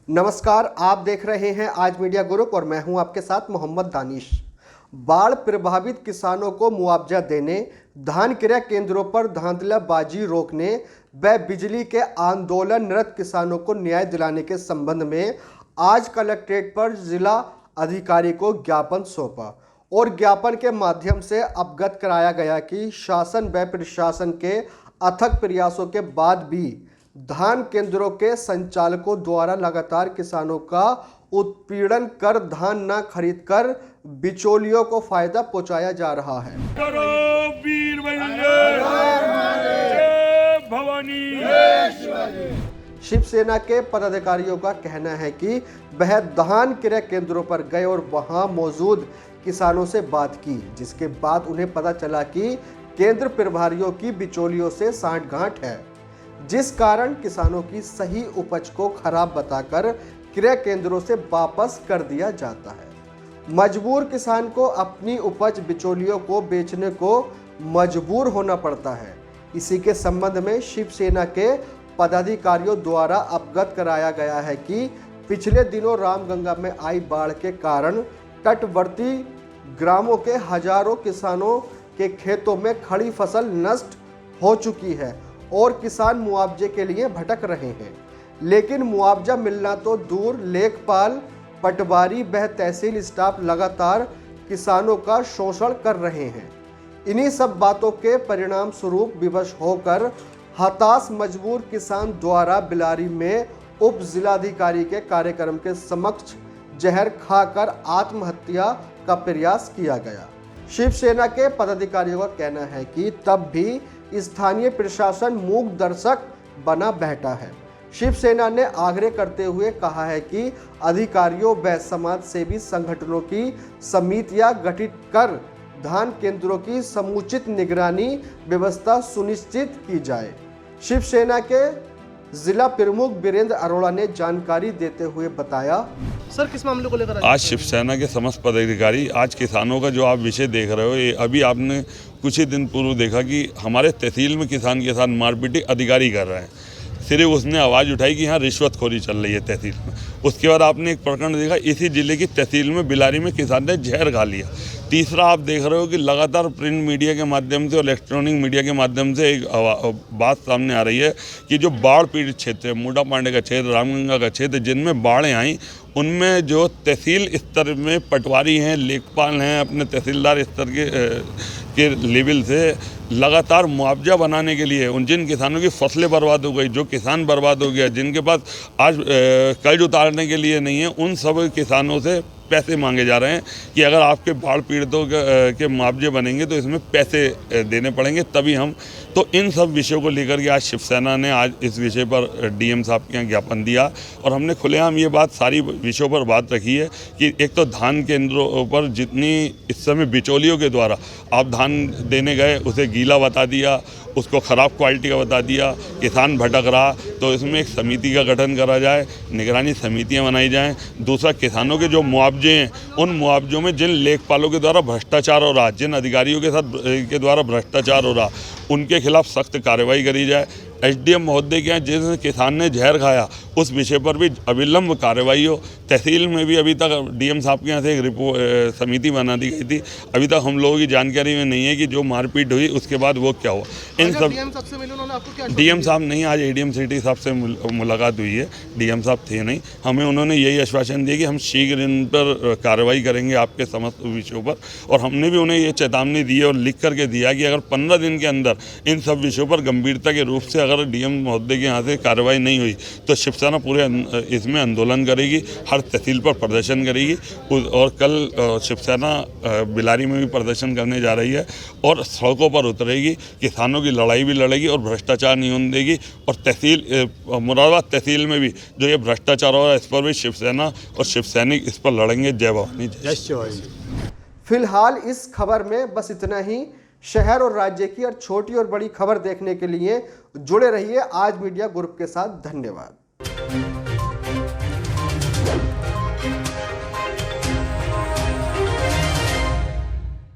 नमस्कार, आप देख रहे हैं आज मीडिया ग्रुप और मैं हूं आपके साथ मोहम्मद दानिश। बाढ़ प्रभावित किसानों को मुआवजा देने, धान क्रय केंद्रों पर धांधलीबाजी रोकने व बिजली के आंदोलनरत किसानों को न्याय दिलाने के संबंध में आज कलेक्ट्रेट पर जिला अधिकारी को ज्ञापन सौंपा और ज्ञापन के माध्यम से अवगत कराया गया कि शासन व प्रशासन के अथक प्रयासों के बाद भी धान केंद्रों के संचालकों द्वारा लगातार किसानों का उत्पीड़न कर धान न खरीद कर बिचौलियों को फायदा पहुंचाया जा रहा है। करो वीर भवानी। शिवसेना के पदाधिकारियों का कहना है कि वह धान क्रय केंद्रों पर गए और वहां मौजूद किसानों से बात की, जिसके बाद उन्हें पता चला कि केंद्र प्रभारियों की बिचौलियों से सांठगांठ है, जिस कारण किसानों की सही उपज को खराब बताकर क्रय केंद्रों से वापस कर दिया जाता है। मजबूर किसान को अपनी उपज बिचौलियों को बेचने को मजबूर होना पड़ता है। इसी के संबंध में शिवसेना के पदाधिकारियों द्वारा अवगत कराया गया है कि पिछले दिनों रामगंगा में आई बाढ़ के कारण तटवर्ती ग्रामों के हजारों किसानों के खेतों में खड़ी फसल नष्ट हो चुकी है और किसान मुआवजे के लिए भटक रहे हैं, लेकिन मुआवजा मिलना तो दूर, लेखपाल, पटवारी व तहसील स्टाफ लगातार किसानों का शोषण कर रहे हैं। इन्हीं सब बातों के परिणाम स्वरूप विवश होकर हताश मजबूर किसान द्वारा बिलारी में उप जिलाधिकारी के कार्यक्रम के समक्ष जहर खाकर आत्महत्या का प्रयास किया गया। शिवसेना के पदाधिकारियों का कहना है कि तब भी स्थानीय प्रशासन मूक दर्शक बना बैठा है। शिवसेना ने आग्रह करते हुए कहा है कि अधिकारियों व समाज सेवी संगठनों की समितियां गठित कर धान केंद्रों की समुचित निगरानी व्यवस्था सुनिश्चित की जाए। शिवसेना के जिला प्रमुख वीरेंद्र अरोड़ा ने जानकारी देते हुए बताया, सर किस मामले को लेकर आज शिवसेना के समस्त पदाधिकारी आज किसानों का जो आप विषय देख रहे हो, ये अभी आपने कुछ ही दिन पूर्व देखा कि हमारे तहसील में किसान के साथ मारपीट अधिकारी कर रहे हैं। सिर्फ उसने आवाज़ उठाई कि यहाँ रिश्वतखोरी चल रही है तहसील में। उसके बाद आपने एक प्रकरण देखा इसी जिले की तहसील में बिलारी में किसान ने जहर खा लिया। तीसरा आप देख रहे हो कि लगातार प्रिंट मीडिया के माध्यम से और इलेक्ट्रॉनिक मीडिया के माध्यम से एक बात सामने आ रही है कि जो बाढ़ पीड़ित क्षेत्र है, मूडा पांडे का क्षेत्र, रामगंगा का क्षेत्र, जिनमें बाढ़ें आई, उनमें जो तहसील स्तर में पटवारी हैं, लेखपाल हैं, अपने तहसीलदार स्तर के लेवल से लगातार मुआवजा बनाने के लिए उन जिन किसानों की फसलें बर्बाद हो गई, जो किसान बर्बाद हो गया, जिनके पास आज कर्ज उतारने के लिए नहीं है, उन सब किसानों से पैसे मांगे जा रहे हैं कि अगर आपके बाढ़ पीड़ितों के मुआवजे बनेंगे तो इसमें पैसे देने पड़ेंगे, तभी हम। तो इन सब विषयों को लेकर के आज शिवसेना ने आज इस विषय पर डीएम साहब के यहाँ ज्ञापन दिया और हमने खुलेआम ये बात सारी विषयों पर बात रखी है कि एक तो धान केंद्रों पर जितनी इस समय बिचौलियों के द्वारा आप धान देने गए, उसे गीला बता दिया, उसको ख़राब क्वालिटी का बता दिया, किसान भटक रहा, तो इसमें एक समिति का गठन करा जाए, निगरानी समितियां बनाई जाएं। दूसरा, किसानों के जो मुआवजे हैं, उन मुआवजों में जिन लेखपालों के द्वारा भ्रष्टाचार हो रहा, जिन अधिकारियों के द्वारा भ्रष्टाचार हो रहा, उनके खिलाफ सख्त कार्रवाई करी जाए। एसडीएम महोदय के यहाँ जिस किसान ने जहर खाया उस विषय पर भी अविलंब कार्रवाई हो। तहसील में भी अभी तक डीएम साहब के यहाँ से एक समिति बना दी गई थी, अभी तक हम लोगों की जानकारी में नहीं है कि जो मारपीट हुई उसके बाद वो क्या हुआ। इन सब डीएम साहब नहीं, आज एडीएम सिटी साहब से मुलाकात हुई है, डीएम साहब थे नहीं, हमें उन्होंने यही आश्वासन दिया कि हम शीघ्र इन पर कार्रवाई करेंगे आपके समस्त विषयों पर। और हमने भी उन्हें ये चेतावनी दी है और लिख करके दिया कि अगर 15 दिन के अंदर इन सब विषयों पर गंभीरता के रूप से अगर डीएम महोदय के यहाँ से कार्रवाई नहीं हुई तो शिवसेना पूरे इसमें आंदोलन करेगी, हर तहसील पर प्रदर्शन करेगी। और कल शिवसेना बिलारी में भी प्रदर्शन करने जा रही है और सड़कों पर उतरेगी, किसानों की लड़ाई भी लड़ेगी और भ्रष्टाचार नहीं होने देगी। और तहसील मुरादाबाद तहसील में भी जो ये भ्रष्टाचार हो रहा है, इस पर भी शिवसेना और शिवसैनिक इस पर लड़ेंगे। जय भवानी, जय शिवाजी। फिलहाल इस खबर में बस इतना ही। शहर और राज्य की और छोटी और बड़ी खबर देखने के लिए जुड़े रहिए आज मीडिया ग्रुप के साथ। धन्यवाद।